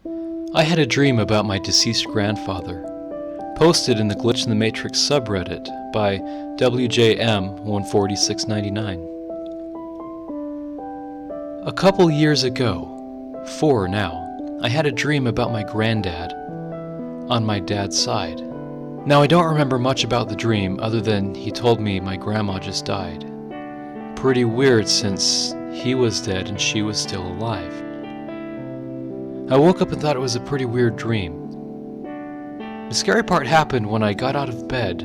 I had a dream about my deceased grandfather, posted in the Glitch in the Matrix subreddit by WJM14699. A couple years ago, 4 now, I had a dream about my granddad on my dad's side. Now I don't remember much about the dream other than he told me my grandma just died. Pretty weird since he was dead and she was still alive. I woke up and thought it was a pretty weird dream. The scary part happened when I got out of bed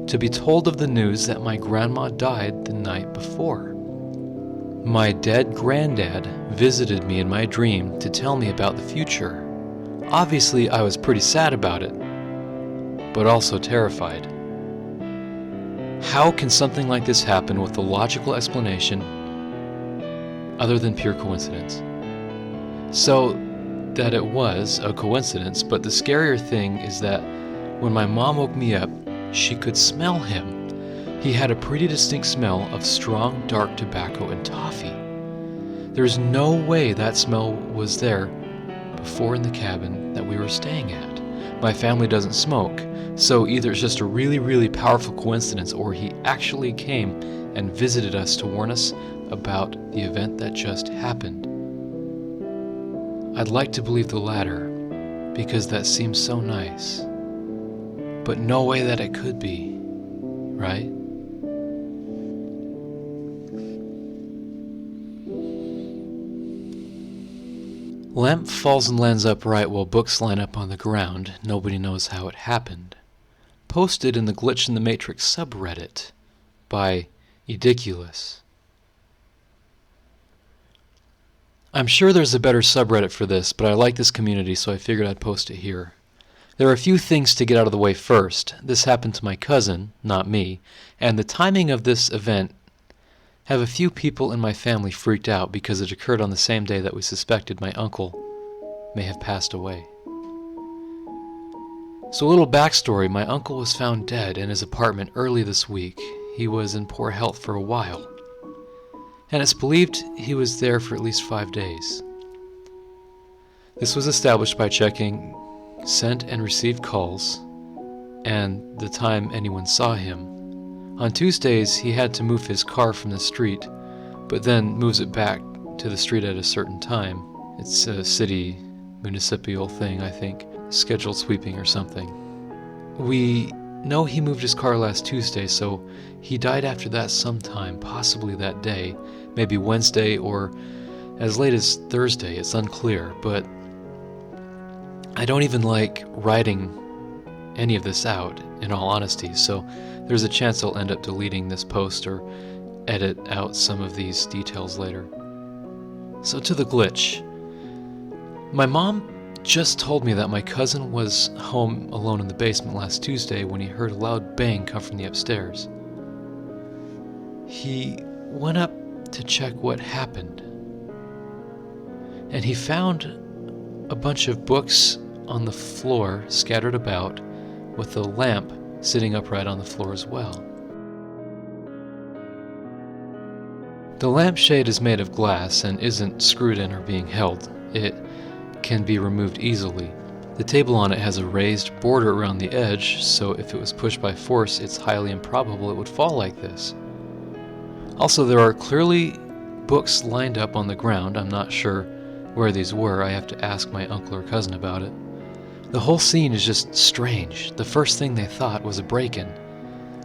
to be told of the news that my grandma died the night before. My dead granddad visited me in my dream to tell me about the future. Obviously, I was pretty sad about it, but also terrified. How can something like this happen with a logical explanation other than pure coincidence? So that it was a coincidence, but the scarier thing is that when my mom woke me up, she could smell him. He had a pretty distinct smell of strong, dark tobacco and toffee. There's no way that smell was there before in the cabin that we were staying at. My family doesn't smoke, so either it's just a really, really powerful coincidence or he actually came and visited us to warn us about the event that just happened. I'd like to believe the latter, because that seems so nice. But no way that it could be, right? Lamp falls and lands upright while books line up on the ground. Nobody knows how it happened. Posted in the Glitch in the Matrix subreddit by Ediculous. I'm sure there's a better subreddit for this, but I like this community, so I figured I'd post it here. There are a few things to get out of the way first. This happened to my cousin, not me, and the timing of this event have a few people in my family freaked out because it occurred on the same day that we suspected my uncle may have passed away. So a little backstory, my uncle was found dead in his apartment early this week. He was in poor health for a while, and it's believed he was there for at least 5 days. This was established by checking sent and received calls and the time anyone saw him. On Tuesdays, he had to move his car from the street, but then moves it back to the street at a certain time. It's a city municipal thing, I think, scheduled sweeping or something. We know he moved his car last Tuesday, so he died after that sometime, possibly that day, maybe Wednesday or as late as Thursday. It's unclear, but I don't even like writing any of this out, in all honesty, so there's a chance I'll end up deleting this post or edit out some of these details later. So to the glitch. My mom just told me that my cousin was home alone in the basement last Tuesday when he heard a loud bang come from the upstairs. He went up to check what happened, and he found a bunch of books on the floor scattered about, with a lamp sitting upright on the floor as well. The lampshade is made of glass and isn't screwed in or being held. It can be removed easily. The table on it has a raised border around the edge, so if it was pushed by force, it's highly improbable it would fall like this. Also, there are clearly books lined up on the ground. I'm not sure where these were. I have to ask my uncle or cousin about it. The whole scene is just strange. The first thing they thought was a break-in.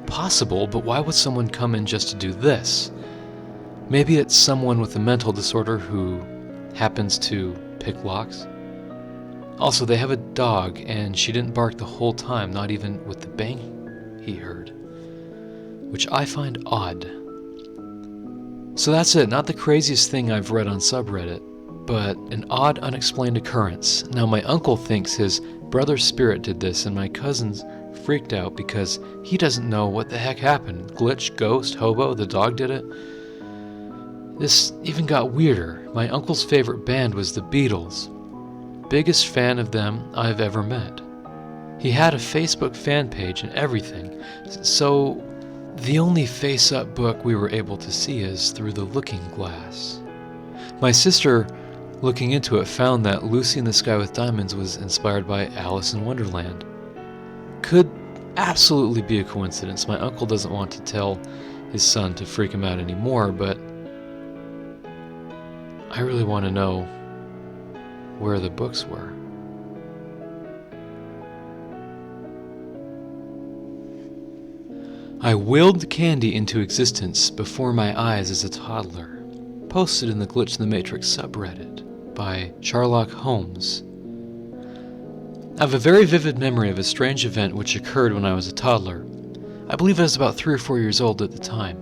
Possible, but why would someone come in just to do this? Maybe it's someone with a mental disorder who happens to pick locks. Also, they have a dog, and she didn't bark the whole time, not even with the bang he heard, which I find odd. So that's it, not the craziest thing I've read on subreddit, but an odd, unexplained occurrence. Now, my uncle thinks his brother's spirit did this, and my cousin's freaked out because he doesn't know what the heck happened. Glitch, ghost, hobo, the dog did it. This even got weirder. My uncle's favorite band was the Beatles. Biggest fan of them I've ever met. He had a Facebook fan page and everything, so the only face-up book we were able to see is through the looking glass. My sister looking into it, found that Lucy in the Sky with Diamonds was inspired by Alice in Wonderland. Could absolutely be a coincidence. My uncle doesn't want to tell his son to freak him out anymore, but I really want to know where the books were. I willed candy into existence before my eyes as a toddler. Posted in the Glitch in the Matrix subreddit by Sherlock Holmes. I have a very vivid memory of a strange event which occurred when I was a toddler. I believe I was about 3 or 4 years old at the time.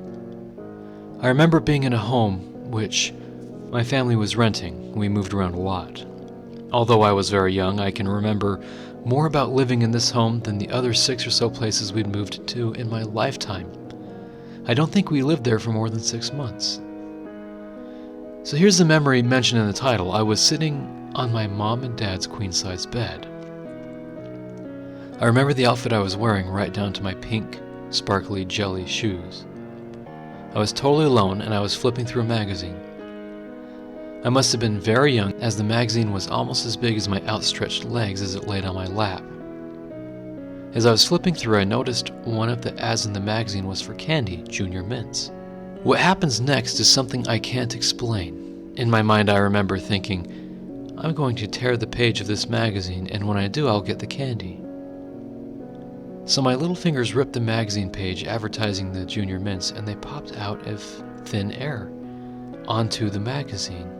I remember being in a home which my family was renting. We moved around a lot. Although I was very young, I can remember more about living in this home than the other 6 or so places we'd moved to in my lifetime. I don't think we lived there for more than 6 months. So here's the memory mentioned in the title. I was sitting on my mom and dad's queen-size bed. I remember the outfit I was wearing right down to my pink, sparkly jelly shoes. I was totally alone and I was flipping through a magazine. I must have been very young, as the magazine was almost as big as my outstretched legs as it laid on my lap. As I was flipping through, I noticed one of the ads in the magazine was for candy, Junior Mints. What happens next is something I can't explain. In my mind, I remember thinking, I'm going to tear the page of this magazine, and when I do, I'll get the candy. So my little fingers ripped the magazine page advertising the Junior Mints, and they popped out of thin air onto the magazine.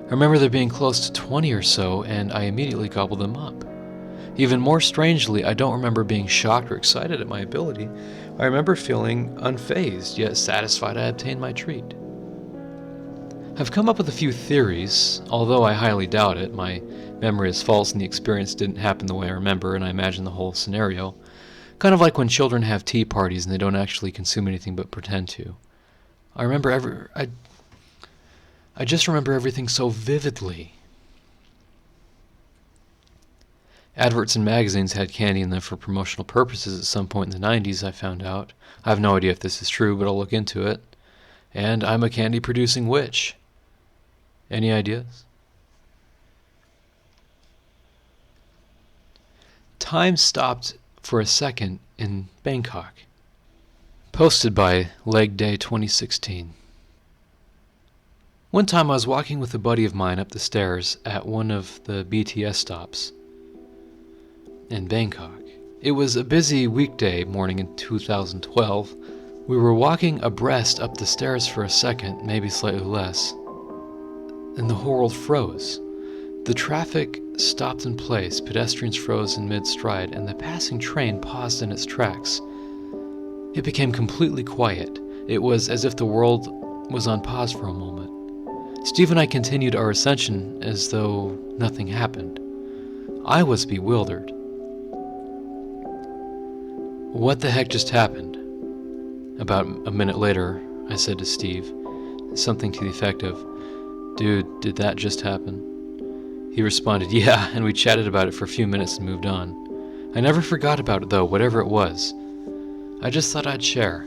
I remember there being close to 20 or so, and I immediately gobbled them up. Even more strangely, I don't remember being shocked or excited at my ability. I remember feeling unfazed, yet satisfied I obtained my treat. I've come up with a few theories, although I highly doubt it. My memory is false and the experience didn't happen the way I remember, and I imagine the whole scenario. Kind of like when children have tea parties and they don't actually consume anything but pretend to. I just remember everything so vividly. Adverts in magazines had candy in them for promotional purposes at some point in the 90s, I found out. I have no idea if this is true, but I'll look into it. And I'm a candy-producing witch. Any ideas? Time stopped for a second in Bangkok. Posted by Leg Day 2016. One time I was walking with a buddy of mine up the stairs at one of the BTS stops in Bangkok. It was a busy weekday morning in 2012. We were walking abreast up the stairs for a second, maybe slightly less, and the whole world froze. The traffic stopped in place, pedestrians froze in mid-stride, and the passing train paused in its tracks. It became completely quiet. It was as if the world was on pause for a moment. Steve and I continued our ascension as though nothing happened. I was bewildered. What the heck just happened? About a minute later, I said to Steve, something to the effect of, "Dude, did that just happen?" He responded, "Yeah," and we chatted about it for a few minutes and moved on. I never forgot about it though, whatever it was. I just thought I'd share.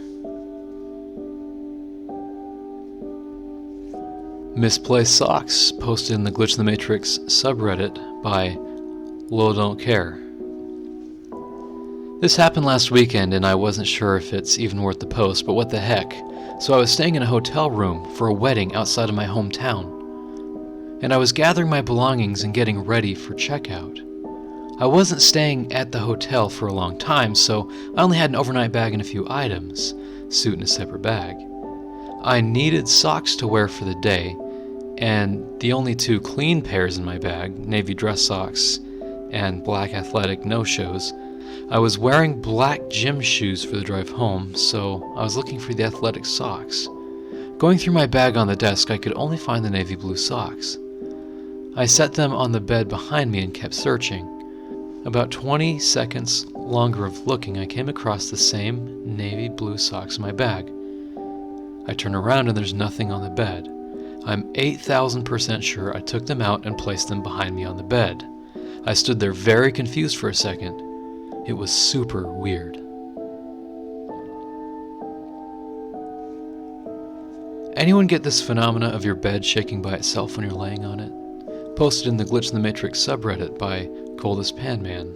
Misplaced socks, posted in the Glitch in the Matrix subreddit by Lo Don't Care. This happened last weekend and I wasn't sure if it's even worth the post, but what the heck. So I was staying in a hotel room for a wedding outside of my hometown. And I was gathering my belongings and getting ready for checkout. I wasn't staying at the hotel for a long time, so I only had an overnight bag and a few items, suit in a separate bag. I needed socks to wear for the day, and the only 2 clean pairs in my bag, navy dress socks and black athletic no-shows. I was wearing black gym shoes for the drive home, so I was looking for the athletic socks. Going through my bag on the desk, I could only find the navy blue socks. I set them on the bed behind me and kept searching. About 20 seconds longer of looking, I came across the same navy blue socks in my bag. I turn around and there's nothing on the bed. I'm 8,000% sure I took them out and placed them behind me on the bed. I stood there very confused for a second. It was super weird. Anyone get this phenomena of your bed shaking by itself when you're laying on it? Posted in the Glitch in the Matrix subreddit by Coldest Pan Man.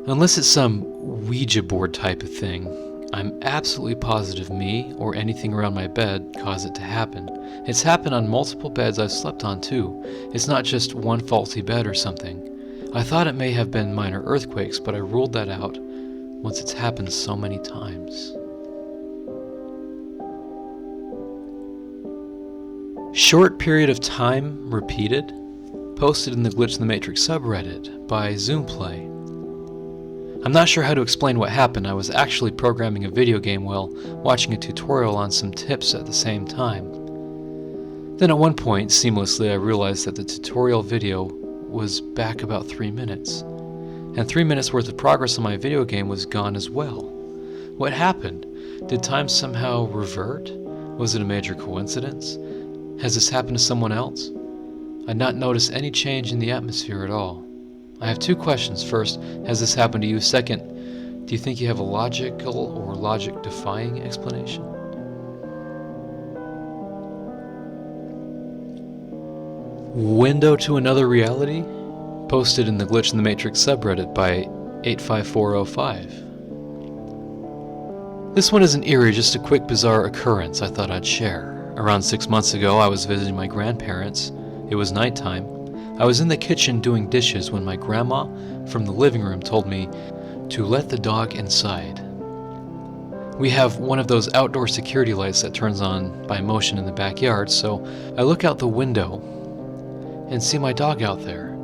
Unless it's some Ouija board type of thing, I'm absolutely positive me or anything around my bed caused it to happen. It's happened on multiple beds I've slept on too. It's not just one faulty bed or something. I thought it may have been minor earthquakes, but I ruled that out once it's happened so many times. Short period of time repeated? Posted in the Glitch in the Matrix subreddit by Zoomplay. I'm not sure how to explain what happened. I was actually programming a video game while watching a tutorial on some tips at the same time. Then at one point, seamlessly, I realized that the tutorial video was back about 3 minutes. And 3 minutes worth of progress on my video game was gone as well. What happened? Did time somehow revert? Was it a major coincidence? Has this happened to someone else? I did not notice any change in the atmosphere at all. I have two questions. First, has this happened to you? Second, do you think you have a logical or logic-defying explanation? Window to another reality? Posted in the Glitch in the Matrix subreddit by 85405. This one isn't eerie, just a quick bizarre occurrence I thought I'd share. Around 6 months ago, I was visiting my grandparents. It was nighttime. I was in the kitchen doing dishes when my grandma from the living room told me to let the dog inside. We have one of those outdoor security lights that turns on by motion in the backyard, so I look out the window and see my dog out there.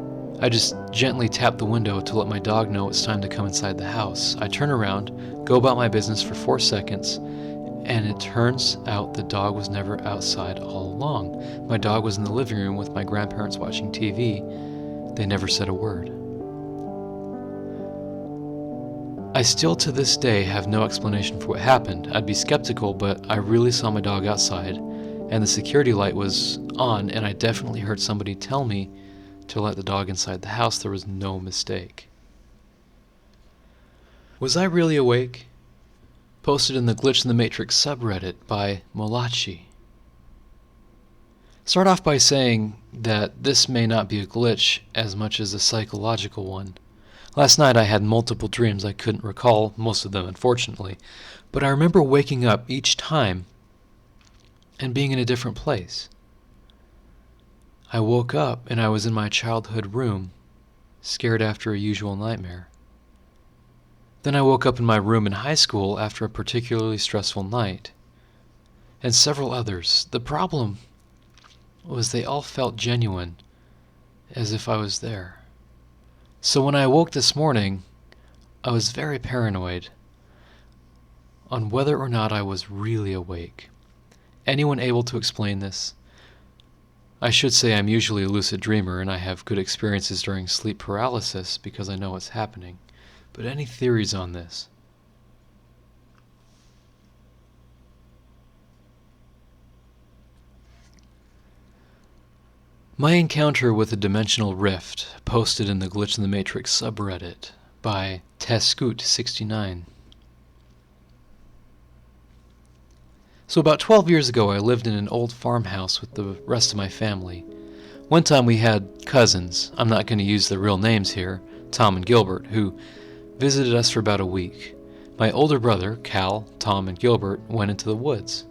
I just gently tap the window to let my dog know it's time to come inside the house. I turn around, go about my business for 4 seconds, and it turns out the dog was never outside all along. My dog was in the living room with my grandparents watching TV. They never said a word. I still to this day have no explanation for what happened. I'd be skeptical, but I really saw my dog outside, and the security light was on, and I definitely heard somebody tell me to let the dog inside the house. There was no mistake. Was I really awake? Posted in the Glitch in the Matrix subreddit by Molachi. Start off by saying that this may not be a glitch as much as a psychological one. Last night I had multiple dreams I couldn't recall, most of them unfortunately, but I remember waking up each time and being in a different place. I woke up and I was in my childhood room, scared after a usual nightmare. Then I woke up in my room in high school after a particularly stressful night, and several others. The problem was they all felt genuine, as if I was there. So when I awoke this morning, I was very paranoid on whether or not I was really awake. Anyone able to explain this? I should say I'm usually a lucid dreamer and I have good experiences during sleep paralysis because I know what's happening. But any theories on this? My encounter with a dimensional rift, posted in the Glitch in the Matrix subreddit by Tescoot69. So about 12 years ago, I lived in an old farmhouse with the rest of my family. One time we had cousins, I'm not going to use their real names here, Tom and Gilbert, who visited us for about a week. My older brother, Cal, Tom, and Gilbert went into the woods.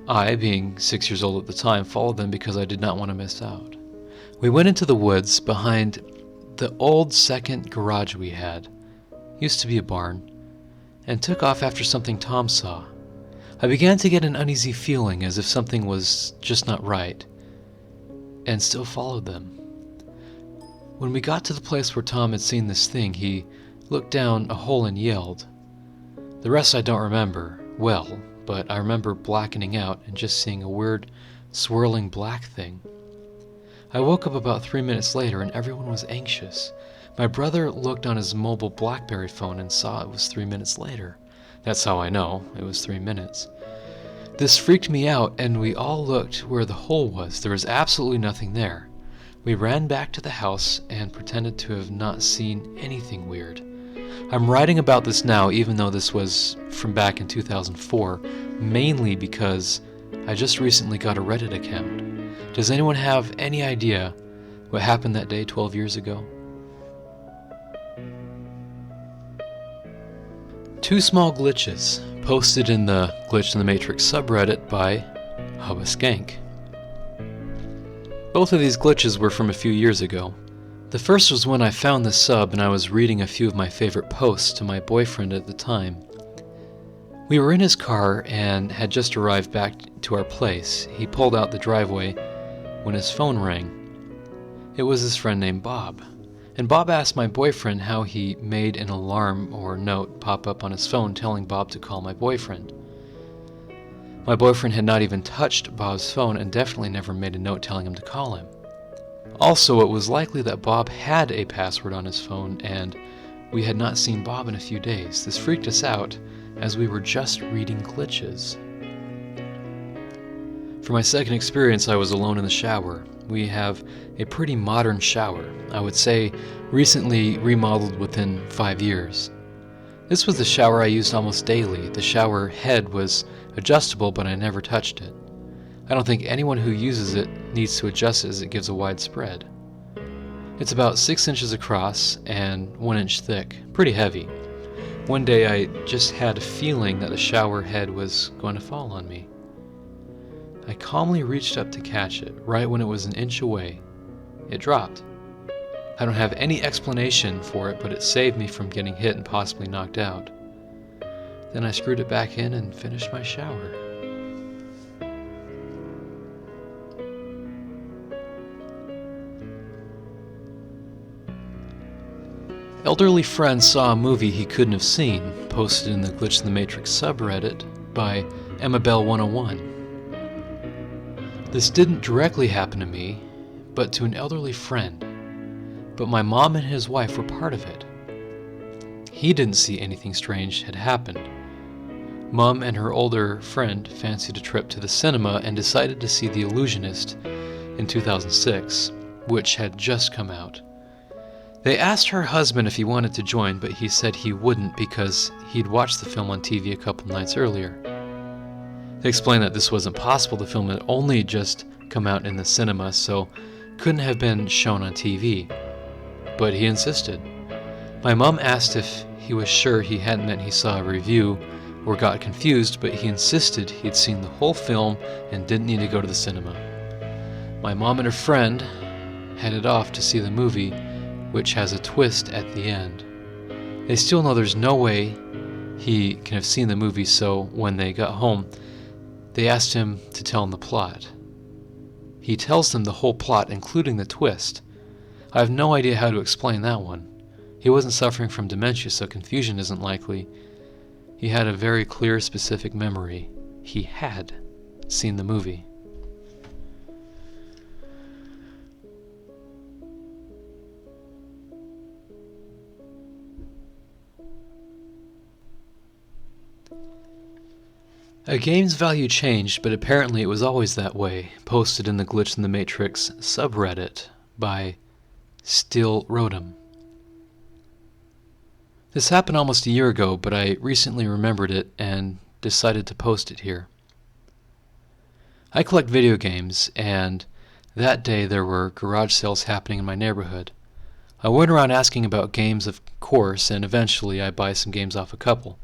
I, being 6 years old at the time, followed them because I did not want to miss out. We went into the woods behind the old second garage we had, used to be a barn, and took off after something Tom saw. I began to get an uneasy feeling as if something was just not right, and still followed them. When we got to the place where Tom had seen this thing, he looked down a hole and yelled. The rest I don't remember well, but I remember blackening out and just seeing a weird, swirling black thing. I woke up about 3 minutes later and everyone was anxious. My brother looked on his mobile BlackBerry phone and saw it was 3 minutes later. That's how I know it was 3 minutes. This freaked me out and we all looked where the hole was. There was absolutely nothing there. We ran back to the house and pretended to have not seen anything weird. I'm writing about this now even though this was from back in 2004, mainly because I just recently got a Reddit account. Does anyone have any idea what happened that day 12 years ago? Two small glitches posted in the Glitch in the Matrix subreddit by Hubba Both of these glitches were from a few years ago. The first was when I found the sub and I was reading a few of my favorite posts to my boyfriend at the time. We were in his car and had just arrived back to our place. He pulled out the driveway when his phone rang. It was his friend named Bob. And Bob asked my boyfriend how he made an alarm or note pop up on his phone telling Bob to call my boyfriend. My boyfriend had not even touched Bob's phone and definitely never made a note telling him to call him. Also, it was likely that Bob had a password on his phone and we had not seen Bob in a few days. This freaked us out as we were just reading glitches. For my second experience, I was alone in the shower. We have a pretty modern shower, I would say recently remodeled within 5 years. This was the shower I used almost daily. The shower head was adjustable, but I never touched it. I don't think anyone who uses it needs to adjust it as it gives a wide spread. It's about 6 inches across and 1 inch thick, pretty heavy. One day I just had a feeling that the shower head was going to fall on me. I calmly reached up to catch it, right when it was an inch away. It dropped. I don't have any explanation for it, but it saved me from getting hit and possibly knocked out. Then I screwed it back in and finished my shower. Elderly friend saw a movie he couldn't have seen, posted in the Glitch in the Matrix subreddit by EmmaBell101. This didn't directly happen to me, but to an elderly friend. But my mom and his wife were part of it. He didn't see anything strange had happened. Mom and her older friend fancied a trip to the cinema and decided to see The Illusionist in 2006, which had just come out. They asked her husband if he wanted to join, but he said he wouldn't because he'd watched the film on TV a couple nights earlier. They explained that this wasn't possible. The film had only just come out in the cinema, so couldn't have been shown on TV. But he insisted. My mom asked if he was sure he hadn't meant he saw a review or got confused, but he insisted he'd seen the whole film and didn't need to go to the cinema. My mom and her friend headed off to see the movie, which has a twist at the end. They still know there's no way he can have seen the movie, so when they got home, they asked him to tell them the plot. He tells them the whole plot, including the twist. I have no idea how to explain that one. He wasn't suffering from dementia, so confusion isn't likely. He had a very clear, specific memory. He had seen the movie. A game's value changed, but apparently it was always that way, posted in the Glitch in the Matrix subreddit by Still Rodham. This happened almost a year ago, but I recently remembered it and decided to post it here. I collect video games, and that day there were garage sales happening in my neighborhood. I went around asking about games, of course, and eventually I buy some games off a couple.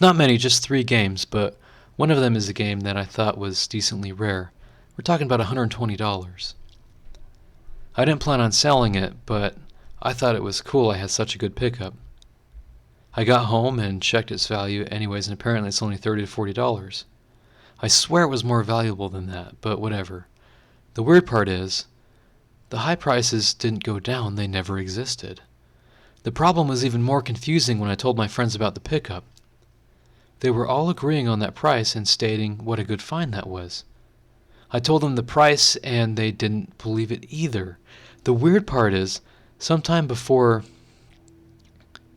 Not many, just 3 games, but one of them is a game that I thought was decently rare. We're talking about $120. I didn't plan on selling it, but I thought it was cool I had such a good pickup. I got home and checked its value anyways, and apparently it's only $30 to $40. I swear it was more valuable than that, but whatever. The weird part is, the high prices didn't go down, they never existed. The problem was even more confusing when I told my friends about the pickup. They were all agreeing on that price and stating what a good find that was. I told them the price and they didn't believe it either. The weird part is, sometime before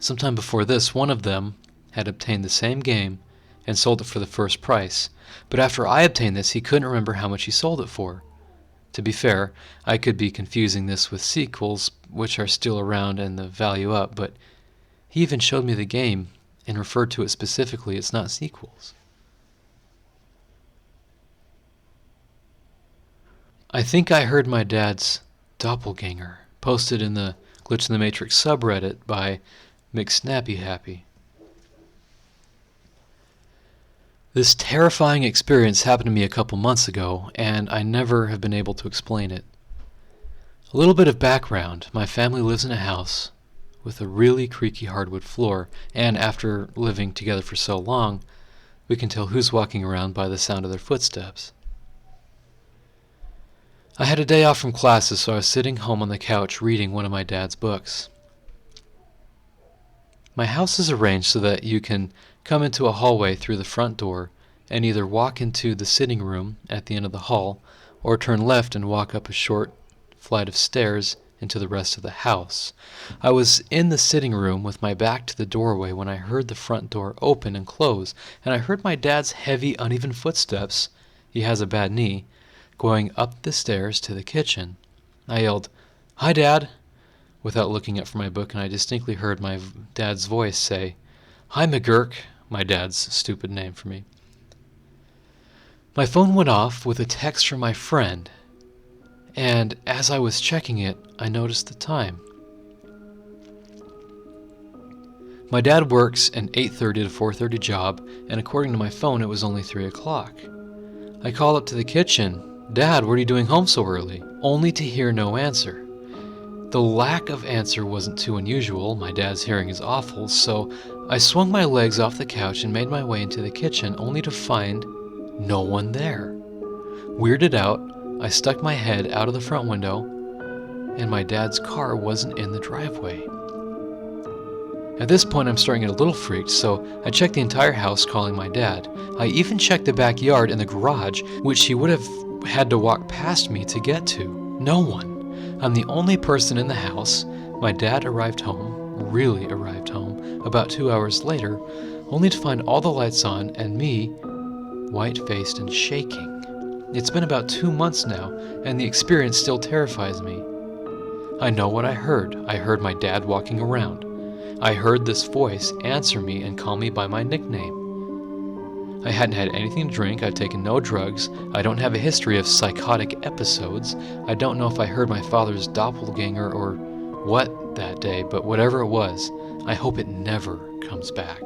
this, one of them had obtained the same game and sold it for the first price. But after I obtained this, he couldn't remember how much he sold it for. To be fair, I could be confusing this with sequels, which are still around and the value up, but He even showed me the game and referred to it specifically. It's not sequels. I think I heard my dad's doppelganger posted in the Glitch in the Matrix subreddit by McSnappyHappy. This terrifying experience happened to me a couple months ago, and I never have been able to explain it. A little bit of background. My family lives in a house with a really creaky hardwood floor, and after living together for so long, we can tell who's walking around by the sound of their footsteps. I had a day off from classes, so I was sitting home on the couch reading one of my dad's books. My house is arranged so that you can come into a hallway through the front door and either walk into the sitting room at the end of the hall or turn left and walk up a short flight of stairs into the rest of the house. I was in the sitting room with my back to the doorway when I heard the front door open and close, and I heard my dad's heavy, uneven footsteps, he has a bad knee, going up the stairs to the kitchen. I yelled, "Hi, Dad," without looking up from my book, and I distinctly heard my dad's voice say, "Hi, McGurk," my dad's stupid name for me. My phone went off with a text from my friend, and as I was checking it, I noticed the time. My dad works an 8:30 to 4:30 job, and according to my phone, it was only 3 o'clock. I called up to the kitchen, "Dad, what are you doing home so early?" Only to hear no answer. The lack of answer wasn't too unusual. My dad's hearing is awful, so I swung my legs off the couch and made my way into the kitchen, only to find no one there. Weirded out, I stuck my head out of the front window, and my dad's car wasn't in the driveway. At this point, I'm starting to get a little freaked, so I checked the entire house, calling my dad. I even checked the backyard and the garage, which he would have had to walk past me to get to. No one. I'm the only person in the house. My dad arrived home, really arrived home, about 2 hours later, only to find all the lights on and me, white-faced and shaking. It's been about 2 months now, and the experience still terrifies me. I know what I heard. I heard my dad walking around. I heard this voice answer me and call me by my nickname. I hadn't had anything to drink, I've taken no drugs, I don't have a history of psychotic episodes, I don't know if I heard my father's doppelganger or what that day, but whatever it was, I hope it never comes back.